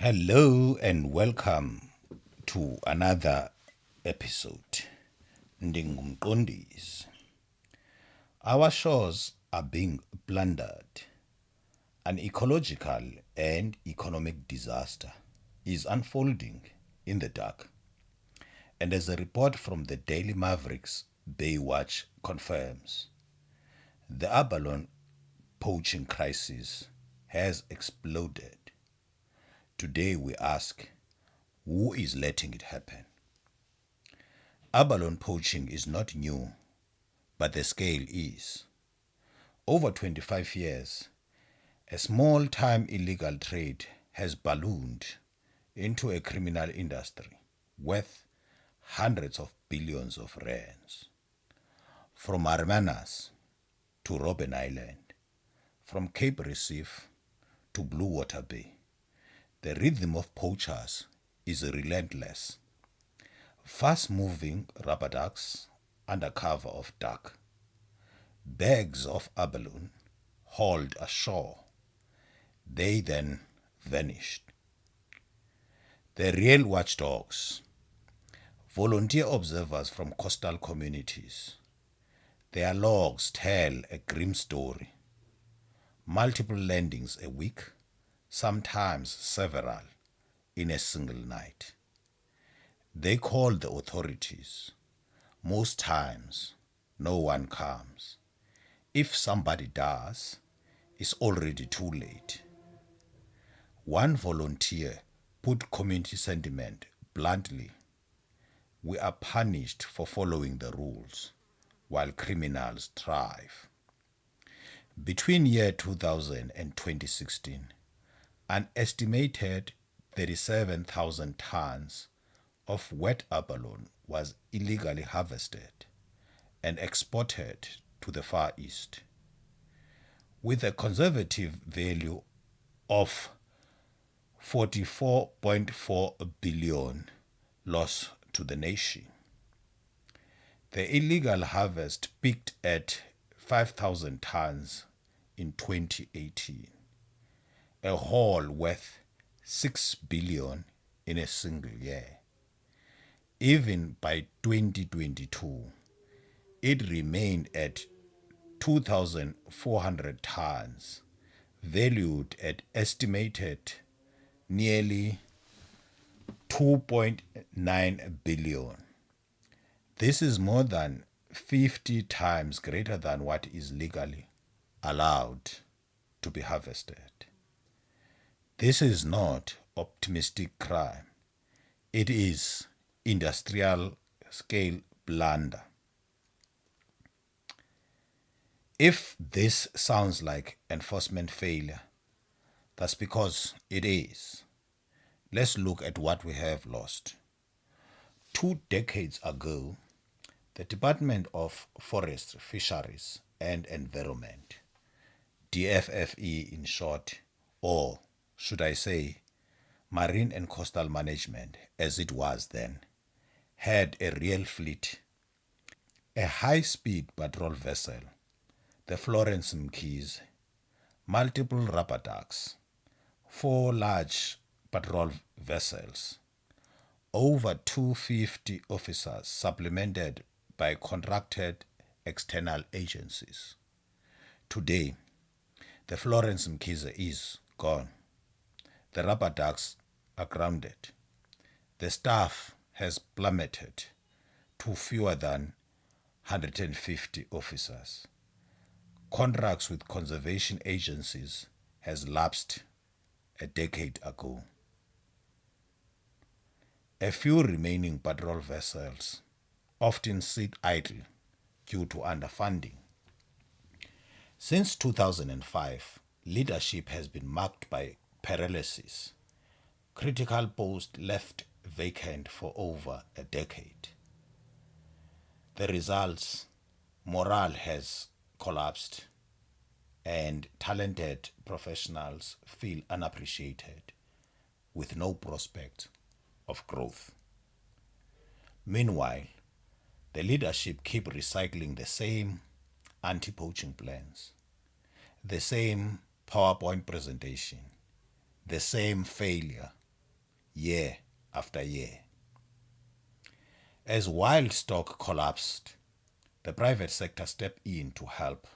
Hello and welcome to another episode. Ndingumqondisi. Our shores are being plundered. An ecological and economic disaster is unfolding in the dark. And as a report from the Daily Mavericks Baywatch confirms, the abalone poaching crisis has exploded. Today we ask, who is letting it happen? Abalone poaching is not new, but the scale is. Over 25 years, a small-time illegal trade has ballooned into a criminal industry worth hundreds of billions of rands. From Armanas to Robben Island, from Cape Recife to Blue Water Bay, the rhythm of poachers is relentless. Fast-moving rubber ducks under cover of dark. Bags of abalone hauled ashore. They then vanished. The real watchdogs, volunteer observers from coastal communities. Their logs tell a grim story. Multiple landings a week, sometimes several, in a single night. They call the authorities. Most times, no one comes. If somebody does, it's already too late. One volunteer put community sentiment bluntly. We are punished for following the rules, while criminals thrive. Between year 2000 and 2016, an estimated 37,000 tons of wet abalone was illegally harvested and exported to the Far East, with a conservative value of 44.4 billion lost to the nation. The illegal harvest peaked at 5,000 tons in 2018, a haul worth 6 billion in a single year. Even by 2022, it remained at 2,400 tons, valued at estimated nearly 2.9 billion. This is more than 50 times greater than what is legally allowed to be harvested. This is not optimistic crime. It is industrial scale blunder. If this sounds like enforcement failure, that's because it is. Let's look at what we have lost. 2 decades ago, the Department of Forestry, Fisheries and Environment, DFFE in short, or should I say Marine and Coastal Management as it was then, had a real fleet. A high-speed patrol vessel, the Florence Mkhize, multiple rubber ducks, 4 large patrol vessels, over 250 officers supplemented by contracted external agencies. Today, the Florence Mkhize is gone. The rubber ducks are grounded. The staff has plummeted to fewer than 150 officers. Contracts with conservation agencies has lapsed a decade ago. A few remaining patrol vessels often sit idle due to underfunding. Since 2005, leadership has been marked by paralysis. Critical posts left vacant for over a decade. The results, morale has collapsed and talented professionals feel unappreciated with no prospect of growth. Meanwhile, the leadership keep recycling the same anti-poaching plans, the same PowerPoint presentation, the same failure year after year. As wild stock collapsed, the private sector stepped in to help.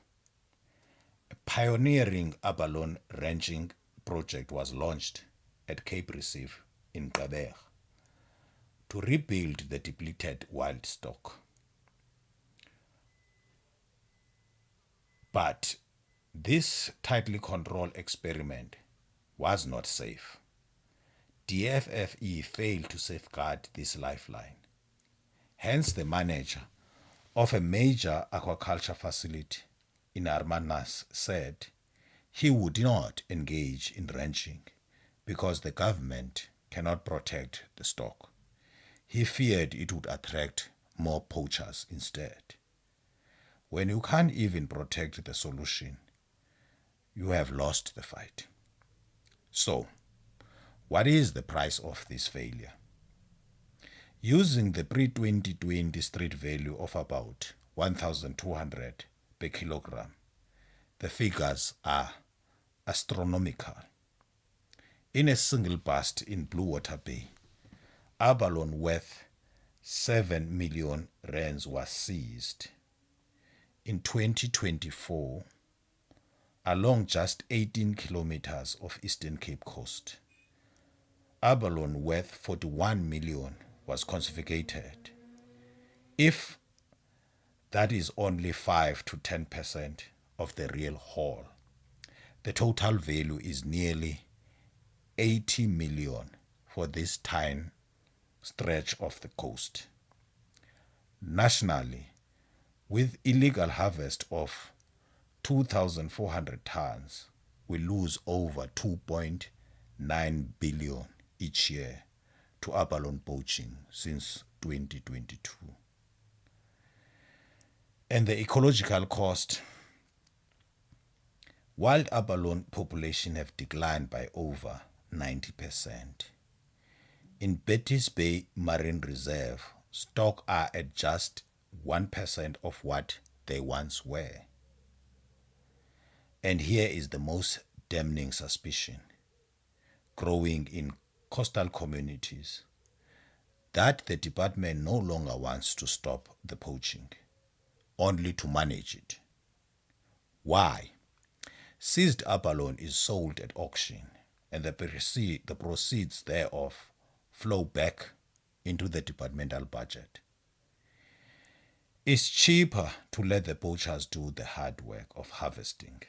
A pioneering abalone ranching project was launched at Cape Receive in Gqeberha to rebuild the depleted wild stock. But this tightly controlled experiment was not safe. DFFE failed to safeguard this lifeline. Hence, the manager of a major aquaculture facility in Hermanus said he would not engage in ranching because the government cannot protect the stock. He feared it would attract more poachers instead. When you can't even protect the solution, you have lost the fight. So, what is the price of this failure? Using the pre-2020 street value of about 1,200 per kilogram, the figures are astronomical. In a single bust in Blue Water Bay, abalone worth 7 million rands was seized. In 2024, along just 18 kilometers of Eastern Cape coast, abalone worth 41 million was confiscated. If that is only 5 to 10% of the real haul, the total value is nearly 80 million for this tiny stretch of the coast. Nationally, with illegal harvest of 2,400 tons, we lose over 2.9 billion each year to abalone poaching since 2022. And the ecological cost: wild abalone population have declined by over 90%. In Betty's Bay Marine Reserve, stock are at just 1% of what they once were. And here is the most damning suspicion growing in coastal communities, that the department no longer wants to stop the poaching, only to manage it. Why? Seized abalone is sold at auction, and the proceeds thereof flow back into the departmental budget. It's cheaper to let the poachers do the hard work of harvesting,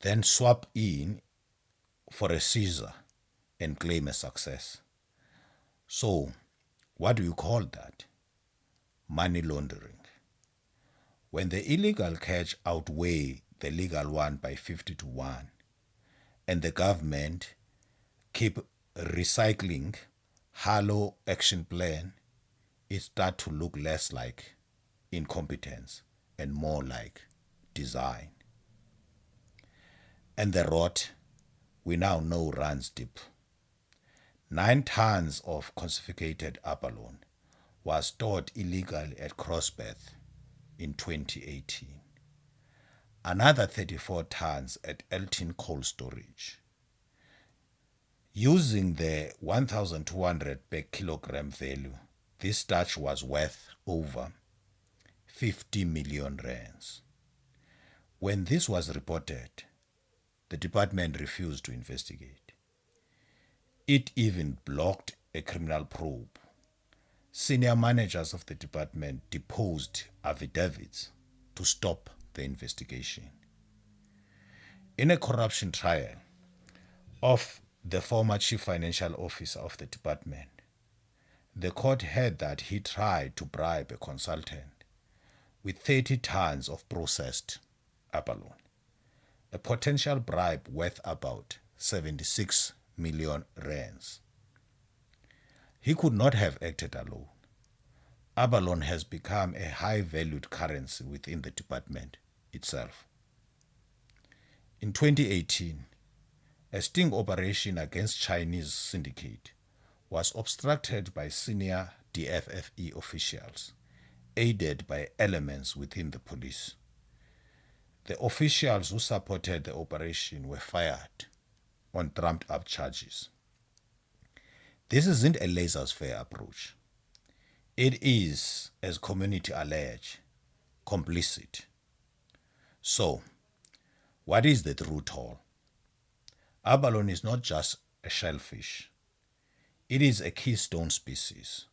then swap in for a seizure and claim a success. So, what do you call that? Money laundering. When the illegal catch outweigh the legal one by 50 to 1, and the government keep recycling hollow action plan, it start to look less like incompetence and more like design. And the rot, we now know, runs deep. 9 tons of confiscated abalone was stored illegally at Crossbeth in 2018. Another 34 tons at Elton Cold Storage. Using the 1,200 per kilogram value, this starch was worth over 50 million rands. When this was reported, the department refused to investigate. It even blocked a criminal probe. Senior managers of the department deposed affidavits to stop the investigation. In a corruption trial of the former chief financial officer of the department, the court heard that he tried to bribe a consultant with 30 tons of processed abalone, a potential bribe worth about 76 million rands. He could not have acted alone. Abalone has become a high-valued currency within the department itself. In 2018, a sting operation against Chinese syndicate was obstructed by senior DFFE officials, aided by elements within the police. The officials who supported the operation were fired on trumped-up charges. This isn't a laissez-faire approach. It is, as community allege, complicit. So, what is the true toll? Abalone is not just a shellfish. It is a keystone species.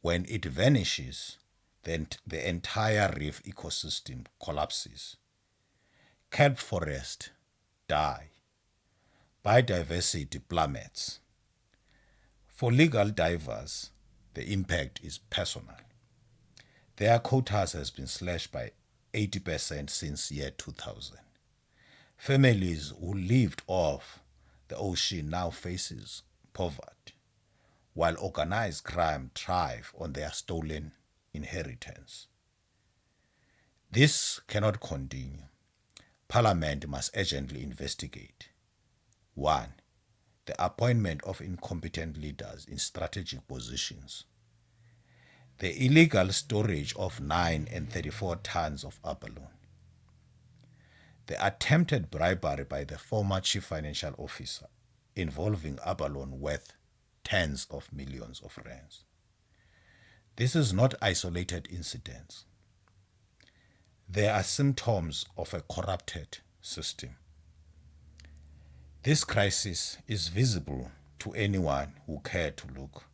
When it vanishes, then the entire reef ecosystem collapses. Kelp forests die. Biodiversity plummets. For legal divers, the impact is personal. Their quotas has been slashed by 80% since year 2000. Families who lived off the ocean now faces poverty, while organized crime thrive on their stolen inheritance. This cannot continue. Parliament must urgently investigate. 1. The appointment of incompetent leaders in strategic positions. The illegal storage of 9 and 34 tons of abalone. The attempted bribery by the former chief financial officer involving abalone worth tens of millions of rands. This is not isolated incidents. They are symptoms of a corrupted system. This crisis is visible to anyone who cared to look.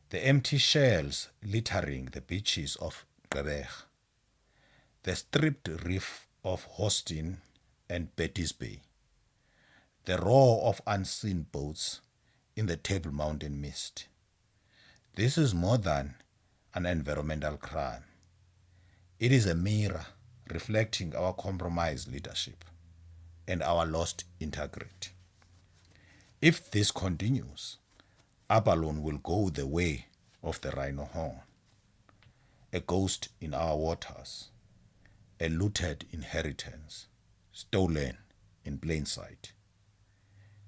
The empty shells littering the beaches of Gqeberha, the stripped reef of Houston and Betty's Bay, the roar of unseen boats in the Table Mountain mist. This is more than an environmental crime. It is a mirror reflecting our compromised leadership and our lost integrity. If this continues, abalone will go the way of the rhino horn, a ghost in our waters, a looted inheritance, stolen in plain sight.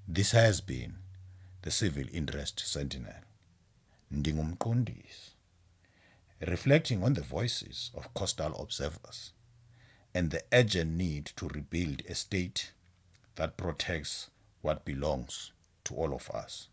This has been the Civil Interest Sentinel, Ndingumqondisi, reflecting on the voices of coastal observers and the urgent need to rebuild a state that protects what belongs to all of us.